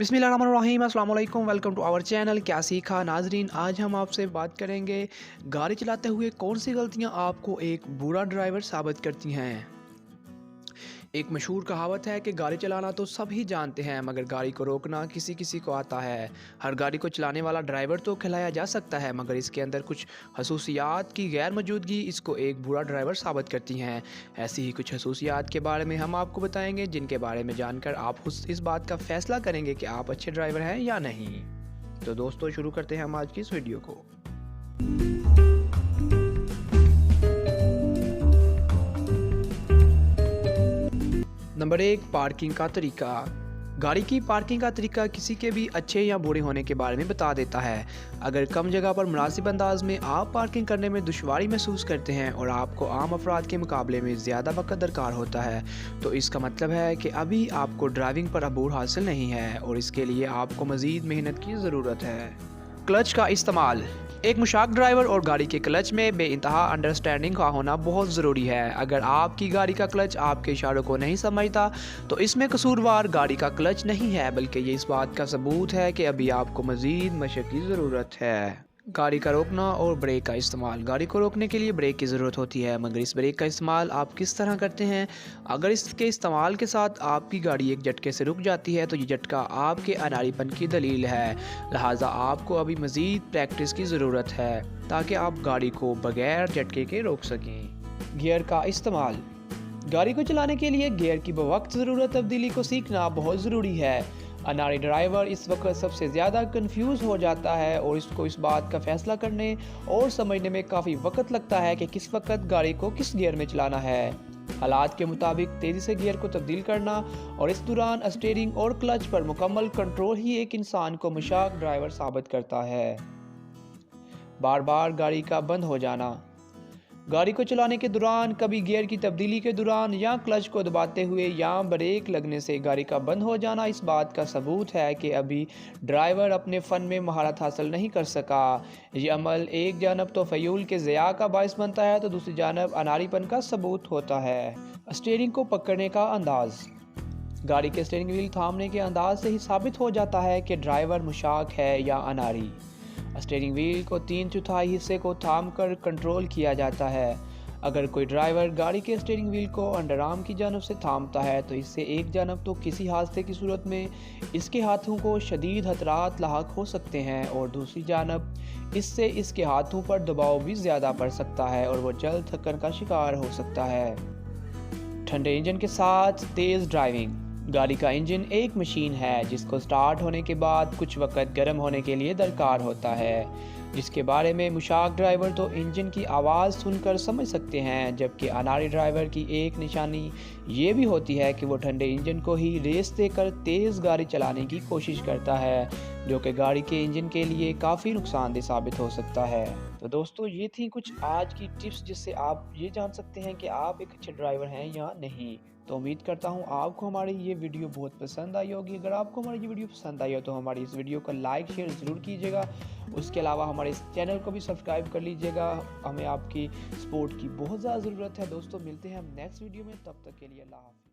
बिस्मिल्लाहिर्रहमानिर्रहीम, अस्सलाम वालेकुम। वेलकम टू आवर चैनल क्या सीखा। नाजरीन, आज हम आपसे बात करेंगे गाड़ी चलाते हुए कौन सी गलतियां आपको एक बुरा ड्राइवर साबित करती हैं। एक मशहूर कहावत है कि गाड़ी चलाना तो सभी जानते हैं मगर गाड़ी को रोकना किसी किसी को आता है। हर गाड़ी को चलाने वाला ड्राइवर तो खिलाया जा सकता है मगर इसके अंदर कुछ खसूसियात की गैर मौजूदगी इसको एक बुरा ड्राइवर साबित करती हैं। ऐसी ही कुछ खसूसियात के बारे में हम आपको बताएंगे जिनके बारे में जानकर आप इस बात का फैसला करेंगे कि आप अच्छे ड्राइवर हैं या नहीं। तो दोस्तों, शुरू करते हैं हम आज की इस वीडियो को। नंबर 1, पार्किंग का तरीका। गाड़ी की पार्किंग का तरीका किसी के भी अच्छे या बुरे होने के बारे में बता देता है। अगर कम जगह पर मुनासिब अंदाज में आप पार्किंग करने में दुश्वारी महसूस करते हैं और आपको आम अफराद के मुकाबले में ज़्यादा वक्त दरकार होता है तो इसका मतलब है कि अभी आपको ड्राइविंग पर अबूर हासिल नहीं है और इसके लिए आपको मज़ीद मेहनत की ज़रूरत है। क्लच का इस्तेमाल। एक मुशाक ड्राइवर और गाड़ी के क्लच में बेइंतहा अंडरस्टैंडिंग का होना बहुत ज़रूरी है। अगर आपकी गाड़ी का क्लच आपके इशारों को नहीं समझता तो इसमें कसूरवार गाड़ी का क्लच नहीं है बल्कि ये इस बात का सबूत है कि अभी आपको मज़ीद मशक़ की ज़रूरत है। गाड़ी का रोकना और ब्रेक का इस्तेमाल। गाड़ी को रोकने के लिए ब्रेक की ज़रूरत होती है मगर इस ब्रेक का इस्तेमाल आप किस तरह करते हैं। अगर इसके इस्तेमाल के साथ आपकी गाड़ी एक झटके से रुक जाती है तो ये झटका आपके अनाड़ीपन की दलील है। लिहाजा आपको अभी मज़ीद प्रैक्टिस की ज़रूरत है ताकि आप गाड़ी को बगैर झटके के रोक सकें। गियर का इस्तेमाल। गाड़ी को चलाने के लिए गियर की बवक्त ज़रूरत तब्दीली को सीखना बहुत ज़रूरी है। अनाड़ी ड्राइवर इस वक्त सबसे ज़्यादा कंफ्यूज हो जाता है और इसको इस बात का फ़ैसला करने और समझने में काफ़ी वक्त लगता है कि किस वक्त गाड़ी को किस गियर में चलाना है। हालात के मुताबिक तेज़ी से गियर को तब्दील करना और इस दौरान स्टीयरिंग और क्लच पर मुकम्मल कंट्रोल ही एक इंसान को मुशाक ड्राइवर साबित करता है। बार बार गाड़ी का बंद हो जाना। गाड़ी को चलाने के दौरान कभी गियर की तब्दीली के दौरान या क्लच को दबाते हुए या ब्रेक लगने से गाड़ी का बंद हो जाना इस बात का सबूत है कि अभी ड्राइवर अपने फ़न में महारत हासिल नहीं कर सका। ये अमल एक जानब तो फ्यूल के ज़िया का बायस बनता है तो दूसरी जानब अनाड़ीपन का सबूत होता है। स्टीयरिंग को पकड़ने का अंदाज़। गाड़ी के स्टीयरिंग व्हील थामने के अंदाज से ही साबित हो जाता है कि ड्राइवर मुशाक है या अनाड़ी। स्टीयरिंग व्हील को 3/4 हिस्से को थामकर कंट्रोल किया जाता है। अगर कोई ड्राइवर गाड़ी के स्टीयरिंग व्हील को अंडरआर्म की जानब से थामता है तो इससे एक जानब तो किसी हादसे की सूरत में इसके हाथों को शदीद खतरात लाहक हो सकते हैं और दूसरी जानब इससे इसके हाथों पर दबाव भी ज़्यादा पड़ सकता है और वो जल्द थकन का शिकार हो सकता है। ठंडे इंजन के साथ तेज़ ड्राइविंग। गाड़ी का इंजन एक मशीन है जिसको स्टार्ट होने के बाद कुछ वक्त गर्म होने के लिए दरकार होता है, जिसके बारे में मुशाक ड्राइवर तो इंजन की आवाज़ सुनकर समझ सकते हैं, जबकि अनाड़ी ड्राइवर की एक निशानी ये भी होती है कि वो ठंडे इंजन को ही रेस देकर तेज़ गाड़ी चलाने की कोशिश करता है, जो कि गाड़ी के इंजन के लिए काफ़ी नुकसानदेह साबित हो सकता है। तो दोस्तों, ये थी कुछ आज की टिप्स जिससे आप ये जान सकते हैं कि आप एक अच्छे ड्राइवर हैं या नहीं। तो उम्मीद करता हूँ आपको हमारी ये वीडियो बहुत पसंद आई होगी। अगर आपको हमारी ये वीडियो पसंद आई हो तो हमारी इस वीडियो को लाइक शेयर ज़रूर कीजिएगा। उसके अलावा हमारे इस चैनल को भी सब्सक्राइब कर लीजिएगा। हमें आपकी सपोर्ट की बहुत ज़्यादा ज़रूरत है। दोस्तों, मिलते हैं हम नेक्स्ट वीडियो में, तब तक के लिए अल्लाह हाफ़िज़।